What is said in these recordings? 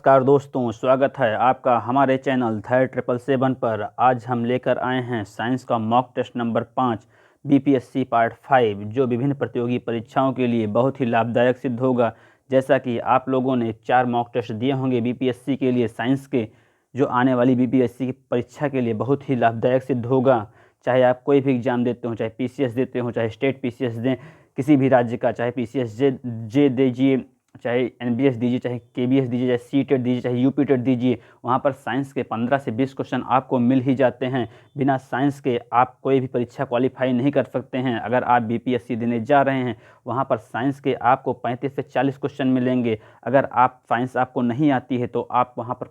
नमस्कार दोस्तों, स्वागत है आपका हमारे चैनल धैर्य 777 पर। आज हम लेकर आए हैं साइंस का mock test number 5 BPSC part 5, जो विभिन्न प्रतियोगी परीक्षाओं के लिए बहुत ही लाभदायक सिद्ध होगा। जैसा कि आप लोगों ने 4 मॉक टेस्ट दिए होंगे बीपीएससी के लिए साइंस के, जो आने वाली बीपीएससी की परीक्षा के लिए बहुत ही लाभदायक सिद्ध होगा। चाहे आप कोई भी एग्ज़ाम देते हो, चाहे पीसीएस देते हो, चाहे स्टेट पीसीएस दें किसी भी राज्य का, चाहे पीसीएस जे दीजिए, चाहे एनबीएस दीजिए, चाहे केबीएस दीजिए, चाहे सीटेट दीजिए, चाहे यूपीटेट दीजिए, वहाँ पर साइंस के 15 से 20 क्वेश्चन आपको मिल ही जाते हैं। बिना साइंस के आप कोई भी परीक्षा क्वालिफाई नहीं कर सकते हैं। अगर आप बीपीएससी देने जा रहे हैं, वहाँ पर साइंस के आपको 35 से 40 क्वेश्चन मिलेंगे। अगर आप साइंस आपको नहीं आती है तो आप वहाँ पर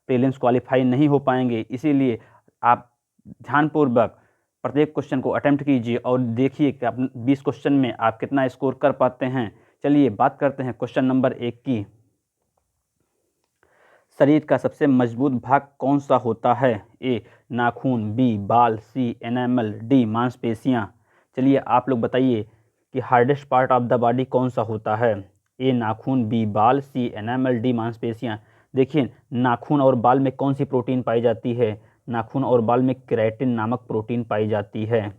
प्रीलिम्स क्वालिफाई नहीं हो पाएंगे। इसीलिए आप ध्यानपूर्वक प्रत्येक क्वेश्चन को अटेम्प्ट कीजिए और देखिए कि आप 20 क्वेश्चन में आप कितना स्कोर कर पाते हैं। चलिए बात करते हैं क्वेश्चन नंबर 1 की। शरीर का सबसे मजबूत भाग कौन सा होता है? ए नाखून, बी बाल, सी एनामल, डी मांसपेशियां। चलिए आप लोग बताइए कि hardest part of the body कौन सा होता है? ए नाखून, बी बाल, सी एनामल, डी मांसपेशियां। देखिए नाखून और बाल में कौन सी प्रोटीन पाई जाती है? नाखून और बाल में केराटिन नामक प्रोटीन पाई जाती है।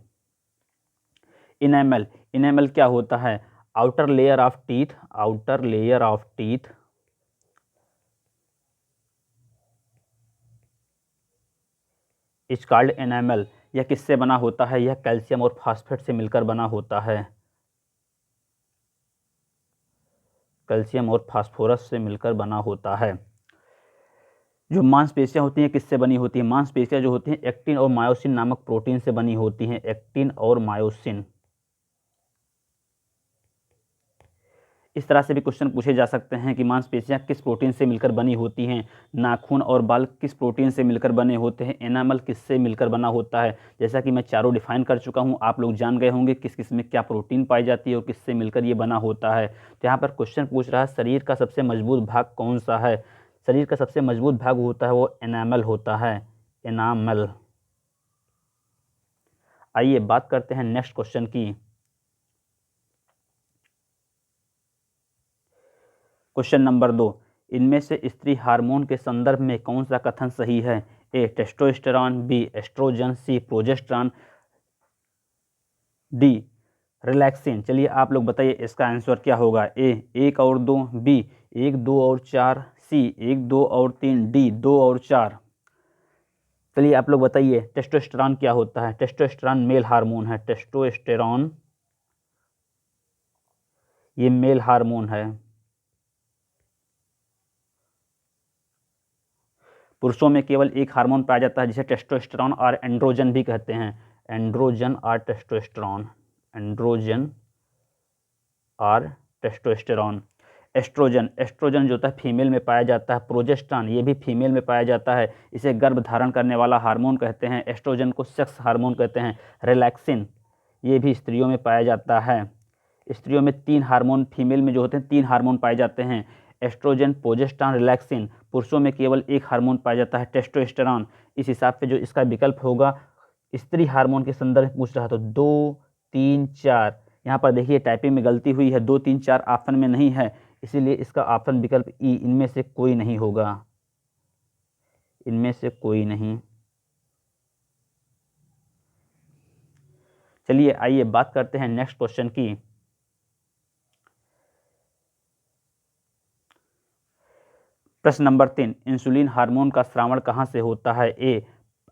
इनेमल, इनेमल क्या होता है? Outer layer of teeth, outer layer of teeth is called enamel. यह किससे बना होता है? यह कैल्शियम और फास्फेट से मिलकर बना होता है। कैल्शियम और फास्फोरस से मिलकर बना होता है। जो मांसपेशियां होती हैं किससे बनी होती हैं? मांसपेशियां जो होती हैं एक्टिन और मायोसिन नामक प्रोटीन से बनी होती हैं। एक्टिन और मायोसिन। इस तरह से भी क्वेश्चन पूछे जा सकते हैं कि मांसपेशियां किस प्रोटीन से मिलकर बनी होती हैं। नाखून और बाल किस प्रोटीन से मिलकर बने होते हैं। एनामल किससे मिलकर बना होता है। जैसा कि मैं चारों डिफाइन कर चुका हूं, आप लोग जान गए होंगे किस किस में क्या प्रोटीन पाई जाती है और किससे मिलकर ये बना होता है। तो यहाँ पर क्वेश्चन पूछ रहा है शरीर का सबसे मजबूत भाग कौन सा है? शरीर का सबसे मजबूत भाग होता है वो एनामल होता है। एनामल। आइए बात करते हैं नेक्स्ट क्वेश्चन की। क्वेश्चन नंबर 2, इनमें से स्त्री हार्मोन के संदर्भ में कौन सा कथन सही है? ए टेस्टोस्टेरॉन, बी एस्ट्रोजन, सी प्रोजेस्टेरॉन, डी रिलैक्सिन। चलिए आप लोग बताइए इसका आंसर क्या होगा। ए 1 और 2, बी 1, 2 और 4, सी 1, 2 और 3, डी 2 और 4। चलिए आप लोग बताइए टेस्टोस्टेरॉन क्या होता है? टेस्टोस्टेरॉन मेल हार्मोन है। टेस्टोस्टेरॉन ये मेल हार्मोन है। पुरुषों में केवल एक हार्मोन पाया जाता है जिसे टेस्टोस्टेरॉन और एंड्रोजन भी कहते हैं। एंड्रोजन और टेस्टोस्टेरॉन। एंड्रोजन और टेस्टोस्टेरॉन। एस्ट्रोजन, एस्ट्रोजन जो होता है फीमेल में पाया जाता है। प्रोजेस्टेरॉन ये भी फीमेल में पाया जाता है। इसे गर्भ धारण करने वाला हार्मोन कहते हैं। एस्ट्रोजन को सेक्स हार्मोन कहते हैं। रिलैक्सिन ये भी स्त्रियों में पाया जाता है। स्त्रियों में 3 हार्मोन, फीमेल में जो होते हैं 3 हार्मोन पाए जाते हैं। Estrogen, progesterone, relaxin. पुरुषों में केवल एक हार्मोन पाया जाता है टेस्टोस्टेरॉन। इस हिसाब से जो इसका विकल्प होगा, स्त्री हार्मोन के संदर्भ में पूछ रहा तो 2, 3, 4। यहाँ पर देखिए टाइपिंग में गलती हुई है, 2, 3, 4 ऑप्शन में नहीं है, इसीलिए इसका ऑप्शन विकल्प ई, इनमें से कोई नहीं होगा। इनमें से कोई नहीं। चलिए आइए बात करते हैं नेक्स्ट क्वेश्चन की। प्रश्न नंबर 3, इंसुलिन हार्मोन का स्रावण कहाँ से होता है? ए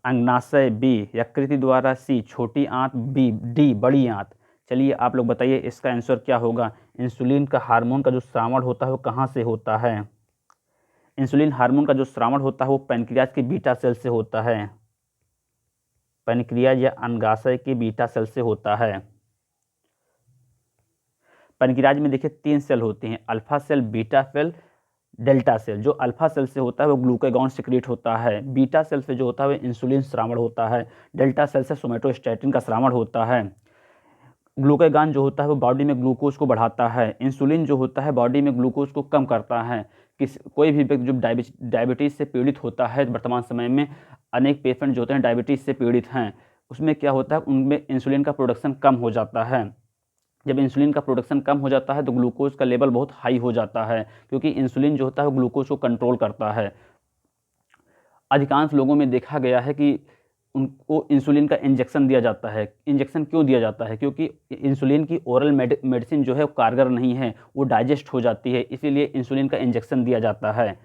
अंगनाशय, बी यकृति द्वारा, सी छोटी आंत, बी डी बड़ी आंत। चलिए आप लोग बताइए इसका आंसर क्या होगा। इंसुलिन का हार्मोन का जो स्रावण होता है वो कहाँ से होता है? इंसुलिन हार्मोन का जो स्रावण होता है वो पैनक्रियाज के बीटा सेल से होता है। पैनक्रियाज या अंगाशय के बीटा सेल से होता है। पैनक्रियाज में देखिए 3 सेल होती हैं, alpha cell, beta cell, delta cell. जो अल्फा सेल से होता है वो ग्लूकागॉन सिक्रीट होता है। बीटा सेल से जो होता है वो इंसुलिन स्रावण होता है। डेल्टा सेल से सोमेटोस्टैटिन का स्रावण होता है। ग्लूकागॉन जो होता है वो बॉडी में ग्लूकोज को बढ़ाता है। इंसुलिन जो होता है बॉडी में ग्लूकोज को कम करता है। कोई भी व्यक्ति जो डायबिटीज़ से पीड़ित होता है, वर्तमान समय में अनेक पेशेंट जो होते हैं डायबिटीज़ से पीड़ित हैं, उसमें क्या होता है उनमें इंसुलिन का प्रोडक्शन कम हो जाता है। जब इंसुलिन का प्रोडक्शन कम हो जाता है तो ग्लूकोज का लेवल बहुत हाई हो जाता है, क्योंकि इंसुलिन जो होता है वो ग्लूकोज को कंट्रोल करता है। अधिकांश लोगों में देखा गया है कि उनको इंसुलिन का इंजेक्शन दिया जाता है। इंजेक्शन क्यों दिया जाता है? क्योंकि इंसुलिन की ओरल मेडिसिन जो है वो कारगर नहीं है, वो डाइजेस्ट हो जाती है, इसीलिए इंसुलिन का इंजेक्शन दिया जाता है।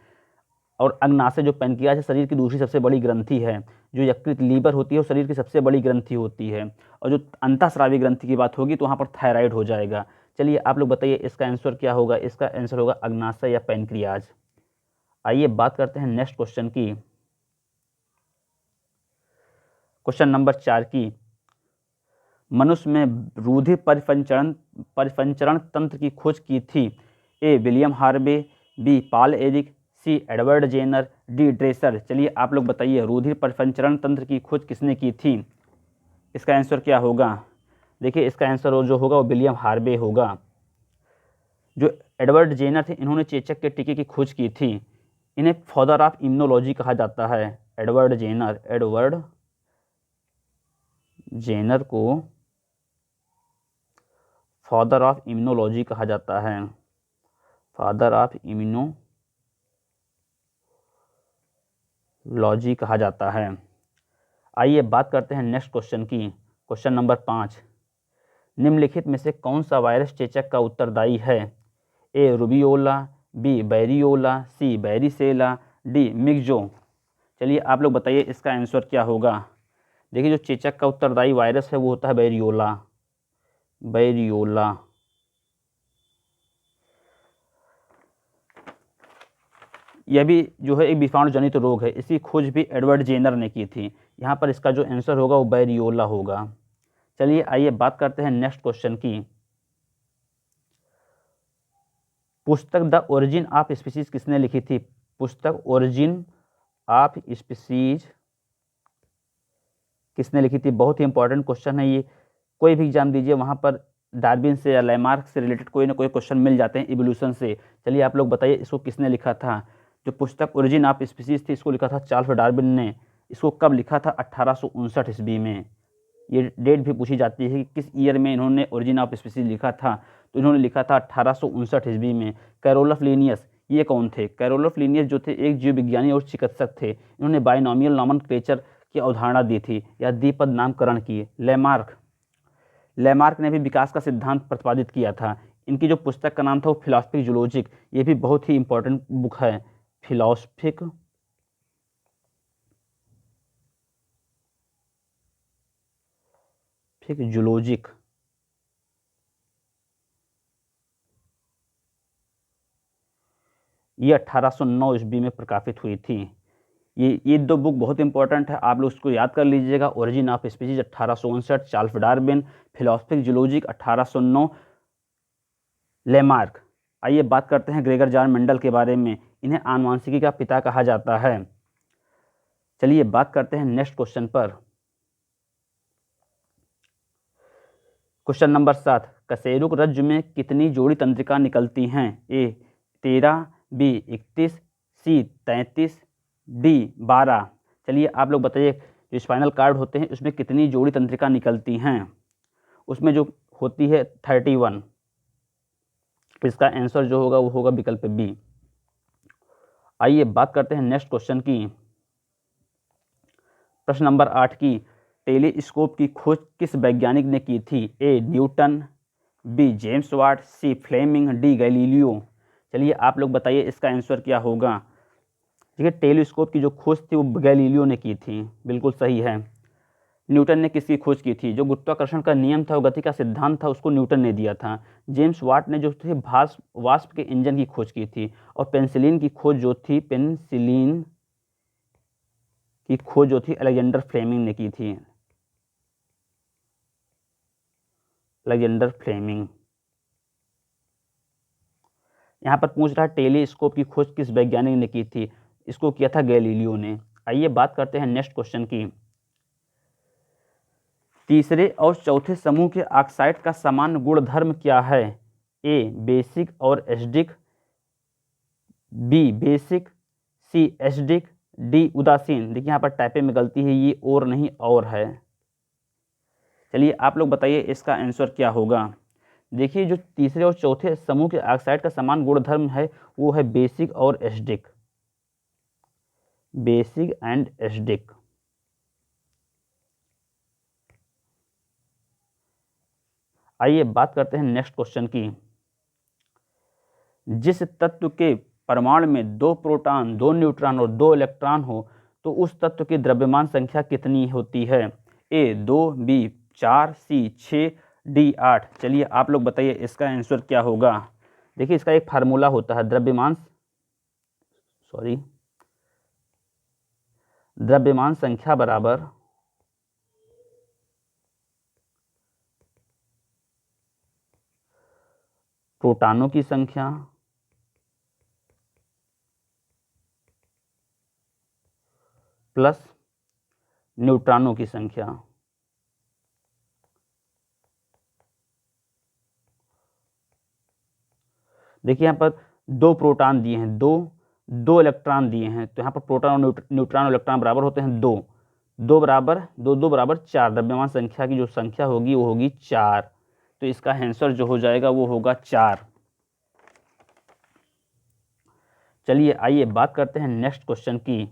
और अग्नाशय जो पैनक्रियाज है शरीर की दूसरी सबसे बड़ी ग्रंथि है। जो यकृत लीवर होती है वो शरीर की सबसे बड़ी ग्रंथि होती है। और जो अंतःस्रावी ग्रंथि की बात होगी तो वहाँ पर थायराइड हो जाएगा। चलिए आप लोग बताइए इसका आंसर क्या होगा? इसका आंसर होगा अग्नाशय या पैनक्रियाज। आइए बात करते हैं नेक्स्ट क्वेश्चन की, क्वेश्चन नंबर 4 की। मनुष्य में रुधिर परिसंचरण तंत्र की खोज की थी? A William Harvey, B Paul Ehrlich, C Edward Jenner, D Dresser. चलिए आप लोग बताइए रुधिर परिसंचरण तंत्र की खोज किसने की थी? इसका आंसर क्या होगा? देखिए इसका आंसर जो होगा वो विलियम हार्वे होगा। जो एडवर्ड जेनर थे इन्होंने चेचक के टीके की खोज की थी। इन्हें फादर ऑफ इम्यूनोलॉजी कहा जाता है। एडवर्ड जेनर को फादर ऑफ इम्यूनोलॉजी कहा जाता है। फादर ऑफ इम्यूनोलॉजी कहा जाता है। आइए बात करते हैं नेक्स्ट क्वेश्चन की, क्वेश्चन नंबर 5। निम्नलिखित में से कौन सा वायरस चेचक का उत्तरदायी है? ए रूबियोला, बी बैरियोला, सी बैरिसेला, डी मिक्सो। चलिए आप लोग बताइए इसका आंसर क्या होगा? देखिए जो चेचक का उत्तरदायी वायरस है वो होता है बैरियोला। यह भी जो है एक विषाणु जनित रोग है। इसकी खोज भी एडवर्ड जेनर ने की थी। यहाँ पर इसका जो आंसर होगा वो बैरियोला होगा। चलिए आइए बात करते हैं नेक्स्ट क्वेश्चन की। पुस्तक द ओरिजिन ऑफ स्पीसीज किसने लिखी थी? पुस्तक ओरिजिन ऑफ स्पीसीज किसने लिखी थी? बहुत ही इंपॉर्टेंट क्वेश्चन है ये। कोई भी एग्जाम दीजिए वहाँ पर डार्विन से या लैमार्क से रिलेटेड कोई ना कोई क्वेश्चन मिल जाते हैं, इवोल्यूशन से। चलिए आप लोग बताइए इसको किसने लिखा था? जो पुस्तक ओरिजिन ऑफ स्पीसीज थी इसको लिखा था चार्ल्स डार्विन ने। इसको कब लिखा था? 1859 ईस्वी में। ये डेट भी पूछी जाती है कि किस ईयर में इन्होंने ओरिजिन ऑफ स्पीसीज लिखा था। तो इन्होंने लिखा था 1859 ईस्वी में। कैरोलफ लिनियस ये कौन थे? कैरोलफ लिनियस जो थे एक जीव विज्ञानी और चिकित्सक थे। इन्होंने बाइनोमियल नॉमेनक्लेचर की अवधारणा दी थी या द्विपद नामकरण की। लैमार्क ने भी विकास का सिद्धांत प्रतिपादित किया था। इनकी जो पुस्तक का नाम था वो फिलॉसफिक जूलॉजिक। ये भी बहुत ही इंपॉर्टेंट बुक है, फिलॉसफिक जूलॉजिक। ये 1809 ईस्वी में प्रकाशित हुई थी। ये दो बुक बहुत इंपॉर्टेंट है, आप लोग उसको याद कर लीजिएगा। Origin of species 1859, Charles Darwin. Philosophic zoologic 1809, Lamarck. आइए बात करते हैं ग्रेगर जॉन मेंडल के बारे में। इन्हें आनुवंशिकी का पिता कहा जाता है। चलिए बात करते हैं नेक्स्ट क्वेश्चन पर, क्वेश्चन नंबर 7। कशेरुक रज्जु में कितनी जोड़ी तंत्रिका निकलती हैं? ए 13, बी 31, सी 33, डी 12। चलिए आप लोग बताइए जो स्पाइनल कार्ड होते हैं उसमें कितनी जोड़ी तंत्रिका निकलती हैं? उसमें जो होती है 31। इसका आंसर जो होगा वो होगा विकल्प बी। आइए बात करते हैं नेक्स्ट क्वेश्चन की, प्रश्न नंबर 8 की। टेलीस्कोप की खोज किस वैज्ञानिक ने की थी? A Newton, B James Watt, C Fleming, D Galileo. चलिए आप लोग बताइए इसका आंसर क्या होगा? देखिए टेलीस्कोप की जो खोज थी वो गैलीलियो ने की थी, बिल्कुल सही है। न्यूटन ने किसकी खोज की थी? जो गुरुत्वाकर्षण का नियम था, वो गति का सिद्धांत था, उसको न्यूटन ने दिया था। जेम्स वाट ने जो थे वाष्प के इंजन की खोज की थी। और पेनिसिलिन की खोज जो थी अलेक्जेंडर फ्लेमिंग ने की थी। Alexander Fleming. यहाँ पर पूछ रहा है टेलीस्कोप की खोज किस वैज्ञानिक ने की थी? इसको किया था गैलीलियो ने। आइए बात करते हैं नेक्स्ट क्वेश्चन की। तीसरे और चौथे समूह के ऑक्साइड का सामान्य गुणधर्म क्या है? ए बेसिक और एसिडिक, बी बेसिक, सी एसिडिक, डी उदासीन। देखिए यहाँ पर टाइपे में गलती है, ये और नहीं और है। चलिए आप लोग बताइए इसका आंसर क्या होगा? देखिए जो तीसरे और चौथे समूह के ऑक्साइड का समान गुणधर्म है वो है बेसिक और एसिडिक, बेसिक एंड एसिडिक। आइए बात करते हैं नेक्स्ट क्वेश्चन की। जिस तत्व के परमाणु में 2 प्रोटॉन, 2 न्यूट्रॉन और 2 इलेक्ट्रॉन हो तो उस तत्व की द्रव्यमान संख्या कितनी होती है? ए 2, बी 4, सी 6, डी 8। चलिए आप लोग बताइए इसका आंसर क्या होगा। देखिए इसका एक फार्मूला होता है, द्रव्यमान संख्या बराबर प्रोटॉनों की संख्या प्लस न्यूट्रॉनों की संख्या। देखिए यहाँ पर 2 प्रोटॉन दिए हैं, 2 इलेक्ट्रॉन दिए हैं, तो यहाँ पर प्रोटॉन और न्यूट्रॉन और इलेक्ट्रॉन बराबर होते हैं 2, 2 बराबर 2, 2 बराबर 4। द्रव्यमान संख्या की जो संख्या होगी वो होगी 4, तो इसका आंसर जो हो जाएगा वो होगा 4। चलिए आइए बात करते हैं नेक्स्ट क्वेश्चन की।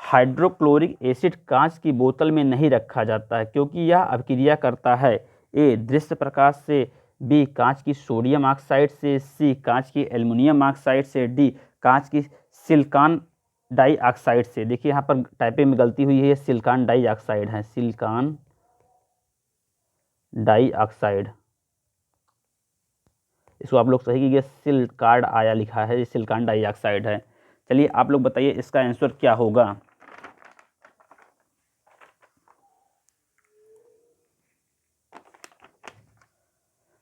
हाइड्रोक्लोरिक एसिड कांच की बोतल में नहीं रखा जाता है क्योंकि यह अभिक्रिया करता है ए दृश्य प्रकाश से, बी कांच की सोडियम ऑक्साइड से, सी कांच की एल्युमिनियम ऑक्साइड से, डी कांच की सिलिकॉन डाइऑक्साइड से। देखिए यहाँ पर टाइपिंग में गलती हुई है, ये सिलिकॉन डाइऑक्साइड है, सिलिकॉन डाइऑक्साइड। इसको आप लोग सही कीजिए, सिलिकॉन आया लिखा है, ये सिलिकॉन डाइऑक्साइड है। चलिए आप लोग बताइए इसका आंसर क्या होगा।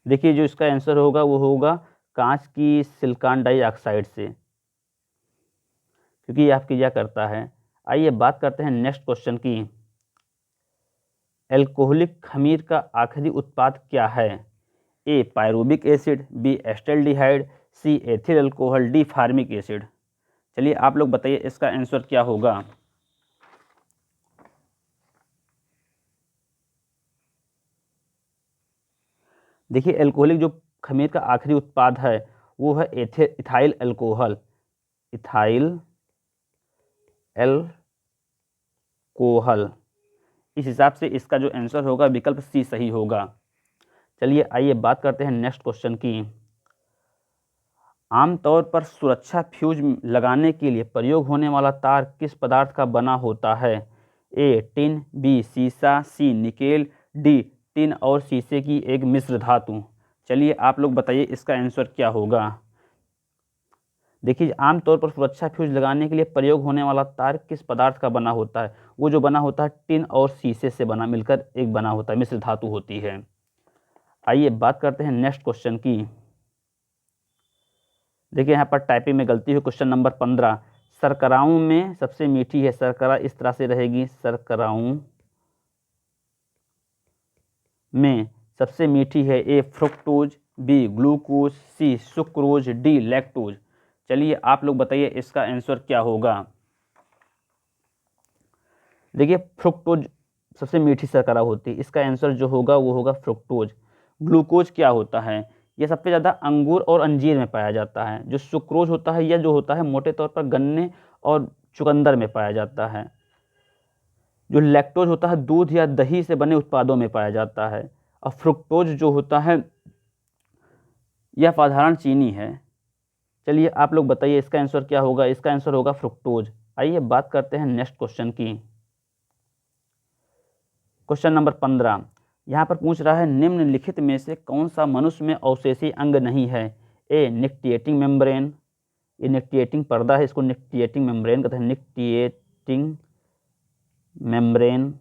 देखिए जो इसका आंसर होगा वो होगा कांच की सिलिकॉन डाइऑक्साइड से, क्योंकि यह अभिक्रिया करता है। आइए बात करते हैं नेक्स्ट क्वेश्चन की। एल्कोहलिक खमीर का आखिरी उत्पाद क्या है? A pyruvic acid, B acetaldehyde, C ethyl alcohol, D formic acid. चलिए आप लोग बताइए इसका आंसर क्या होगा। देखिए एल्कोहलिक जो खमीर का आखिरी उत्पाद है वो है इथाइल अल्कोहल, इथाइल अल्कोहल। इस हिसाब से इसका जो आंसर होगा विकल्प सी सही होगा। चलिए आइए बात करते हैं नेक्स्ट क्वेश्चन की। आमतौर पर सुरक्षा फ्यूज लगाने के लिए प्रयोग होने वाला तार किस पदार्थ का बना होता है? ए टिन, बी सीसा, सी निकेल, डी टिन और शीशे की एक मिश्र धातु। चलिए आप लोग बताइए इसका आंसर क्या होगा। देखिए आमतौर पर सुरक्षा फ्यूज लगाने के लिए प्रयोग होने वाला तार किस पदार्थ का बना होता है? वो जो बना होता है टिन और शीशे से बना मिलकर एक बना होता है, मिश्र धातु होती है। आइए बात करते हैं नेक्स्ट क्वेश्चन की। देखिए यहाँ पर टाइपिंग में गलती हुई। क्वेश्चन नंबर 15, शर्कराओं में सबसे मीठी है। शर्करा इस तरह से रहेगी, शर्कराओं में सबसे मीठी है। ए फ्रुक्टोज, बी ग्लूकोज, सी सुक्रोज, डी लैक्टोज। चलिए आप लोग बताइए इसका आंसर क्या होगा। देखिए फ्रुक्टोज सबसे मीठी शर्करा होती है, इसका आंसर जो होगा वो होगा फ्रुक्टोज। ग्लूकोज क्या होता है? यह सबसे ज़्यादा अंगूर और अंजीर में पाया जाता है। जो सुक्रोज होता है यह जो होता है मोटे तौर पर गन्ने और चुकंदर में पाया जाता है। जो लैक्टोज होता है दूध या दही से बने उत्पादों में पाया जाता है। और फ्रुक्टोज जो होता है यह साधारण चीनी है। चलिए आप लोग बताइए इसका आंसर क्या होगा। इसका आंसर होगा फ्रुक्टोज। आइए बात करते हैं नेक्स्ट क्वेश्चन की। क्वेश्चन नंबर 15 यहाँ पर पूछ रहा है निम्नलिखित में से कौन सा मनुष्य में अवशेषी अंग नहीं है? ए निक्टिएटिंग मेम्ब्रेन, ये निक्टिएटिंग पर्दा है, इसको निक्टिएटिंग मेम्ब्रेन कहते हैं, निक्टिएटिंग मेम्ब्रेन।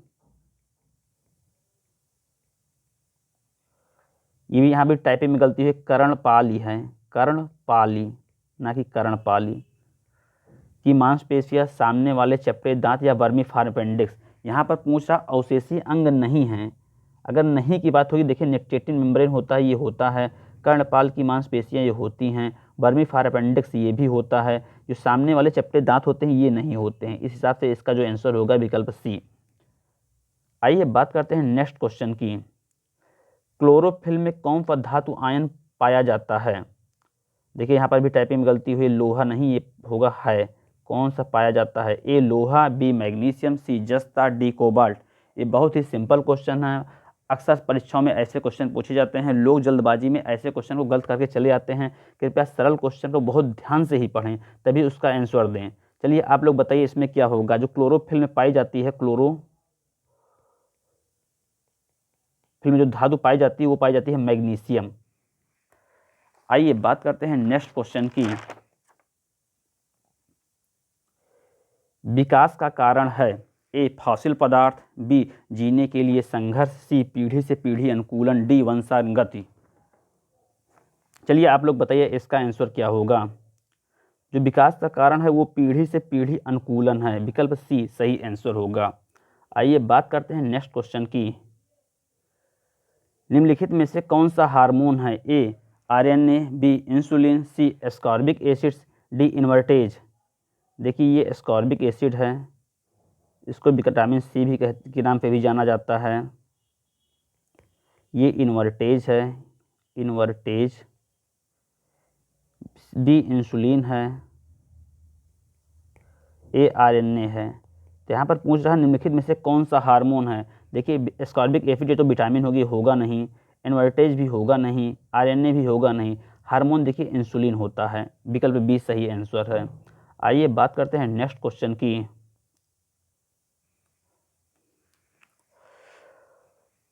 ये भी यहाँ भी टाइपिंग में गलती है, कर्णपाली है, कर्णपाली ना कि कर्णपाली। की मांसपेशियां, सामने वाले चपटे दांत या वर्मीफॉर्म अपेंडिक्स। यहाँ पर पूछा अवशेषी अंग नहीं है। अगर नहीं की बात होगी, देखिए निक्टिएटिंग मेम्ब्रेन होता है, ये होता है। कर्णपाल की मांसपेशियां ये होती हैं। वर्मीफॉर्म अपेंडिक्स ये भी होता है। जो सामने वाले चपटे दांत होते हैं ये नहीं होते हैं। इस हिसाब से इसका जो आंसर होगा विकल्प सी। आइए बात करते हैं नेक्स्ट क्वेश्चन की। क्लोरोफिल में कौन सा धातु आयन पाया जाता है? देखिए यहाँ पर भी टाइपिंग में गलती हुई, लोहा नहीं, ये होगा है। कौन सा पाया जाता है? ए लोहा, बी मैग्नीशियम, सी जस्ता, डी कोबाल्ट। ये बहुत ही सिंपल क्वेश्चन है, अक्सर परीक्षाओं में ऐसे क्वेश्चन पूछे जाते हैं, लोग जल्दबाजी में ऐसे क्वेश्चन को गलत करके चले आते हैं। कृपया सरल क्वेश्चन को बहुत ध्यान से ही पढ़ें, तभी उसका आंसर दें। चलिए आप लोग बताइए इसमें क्या होगा। जो क्लोरोफिल में पाई जाती है, क्लोरोफिल में जो धातु पाई जाती है वो पाई जाती है मैग्नीशियम। आइए बात करते हैं नेक्स्ट क्वेश्चन की। विकास का कारण है ए फॉसिल पदार्थ, बी जीने के लिए संघर्ष, सी पीढ़ी से पीढ़ी अनुकूलन, डी वंशानुगति। चलिए आप लोग बताइए इसका आंसर क्या होगा। जो विकास का कारण है वो पीढ़ी से पीढ़ी अनुकूलन है, विकल्प सी सही आंसर होगा। आइए बात करते हैं नेक्स्ट क्वेश्चन की। निम्नलिखित में से कौन सा हार्मोन है? ए आरएनए, बी इंसुलिन, सी एस्कॉर्बिक एसिड्स, डी इन्वर्टेज। देखिए ये एस्कॉर्बिक एसिड है, इसको विटामिन सी भी के नाम पे भी जाना जाता है। ये इन्वर्टेज है, इन्वर्टेज। बी इंसुलिन है, ए आरएनए है। तो यहाँ पर पूछ रहा है निम्नलिखित में से कौन सा हार्मोन है। देखिए एस्कॉर्बिक एसिड तो विटामिन होगी, होगा नहीं, इन्वर्टेज भी होगा नहीं, आरएनए भी होगा नहीं, हार्मोन देखिए इंसुलिन होता है, विकल्प बी सही आंसर है। आइए बात करते हैं नेक्स्ट क्वेश्चन की।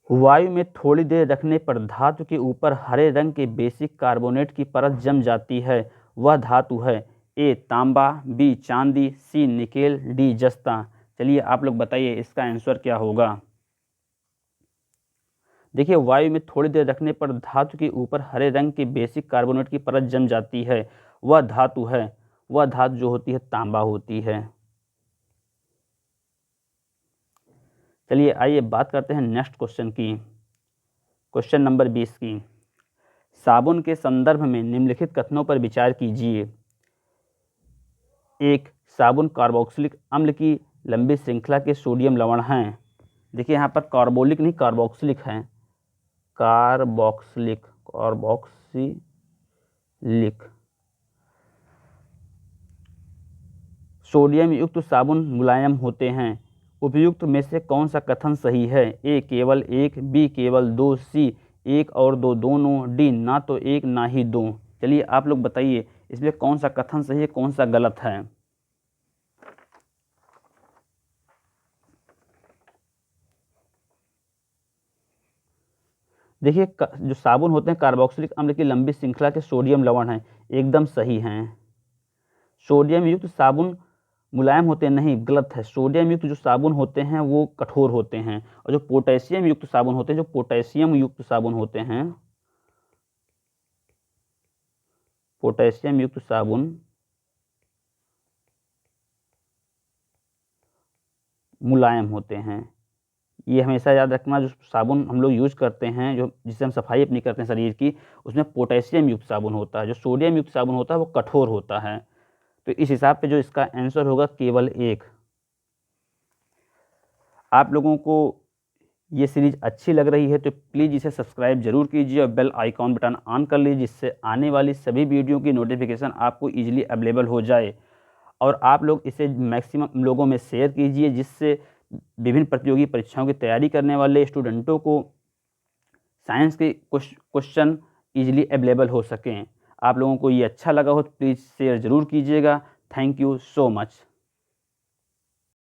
वायु में थोड़ी देर रखने पर धातु के ऊपर हरे रंग के बेसिक कार्बोनेट की परत जम जाती है, वह धातु है ए तांबा, बी चांदी, सी निकेल, डी जस्ता। चलिए आप लोग बताइए इसका आंसर क्या होगा। देखिए वायु में थोड़ी देर रखने पर धातु के ऊपर हरे रंग के बेसिक कार्बोनेट की परत जम जाती है, वह धातु है, वह धातु जो होती है तांबा होती है। चलिए आइए बात करते हैं नेक्स्ट क्वेश्चन की, क्वेश्चन नंबर 20 की। साबुन के संदर्भ में निम्नलिखित कथनों पर विचार कीजिए। एक, साबुन कार्बोक्सिलिक अम्ल की लंबी श्रृंखला के सोडियम लवण हैं। देखिए यहाँ पर कार्बोलिक नहीं कार्बोक्सिलिक है, कार्बोक्सिलिक, कार्बोक्सिलिक। सोडियम युक्त साबुन मुलायम होते हैं। उपयुक्त में से कौन सा कथन सही है? ए केवल एक, बी केवल दो, सी एक और दो दोनों, डी ना तो एक ना ही दो। चलिए आप लोग बताइए इसमें कौन सा कथन सही है, कौन सा गलत है। देखिए जो साबुन होते हैं कार्बोक्सिलिक अम्ल की लंबी श्रृंखला के सोडियम लवण हैं, एकदम सही हैं। सोडियम युक्त साबुन मुलायम होते नहीं, गलत है। सोडियम युक्त जो साबुन होते हैं वो कठोर होते हैं, और जो पोटेशियम युक्त साबुन होते हैं, जो पोटेशियम युक्त साबुन होते हैं, पोटेशियम युक्त साबुन मुलायम होते हैं। ये हमेशा याद रखना, जो साबुन हम लोग यूज़ करते हैं, जो जिससे हम सफाई अपनी करते हैं शरीर की, उसमें पोटेशियम युक्त साबुन होता है। जो सोडियम युक्त साबुन होता है वो कठोर होता है। तो इस हिसाब पे जो इसका आंसर होगा केवल एक। आप लोगों को ये सीरीज़ अच्छी लग रही है तो प्लीज़ इसे सब्सक्राइब जरूर कीजिए और बेल आइकॉन बटन ऑन कर लीजिए, जिससे आने वाली सभी वीडियो की नोटिफिकेशन आपको ईजिली अवेलेबल हो जाए। और आप लोग इसे मैक्सिमम लोगों में शेयर कीजिए, जिससे विभिन्न प्रतियोगी परीक्षाओं की तैयारी करने वाले स्टूडेंटों को साइंस के क्वेश्चन ईजिली अवेलेबल हो सकें। आप लोगों को ये अच्छा लगा हो तो प्लीज़ शेयर ज़रूर कीजिएगा। Thank you so much.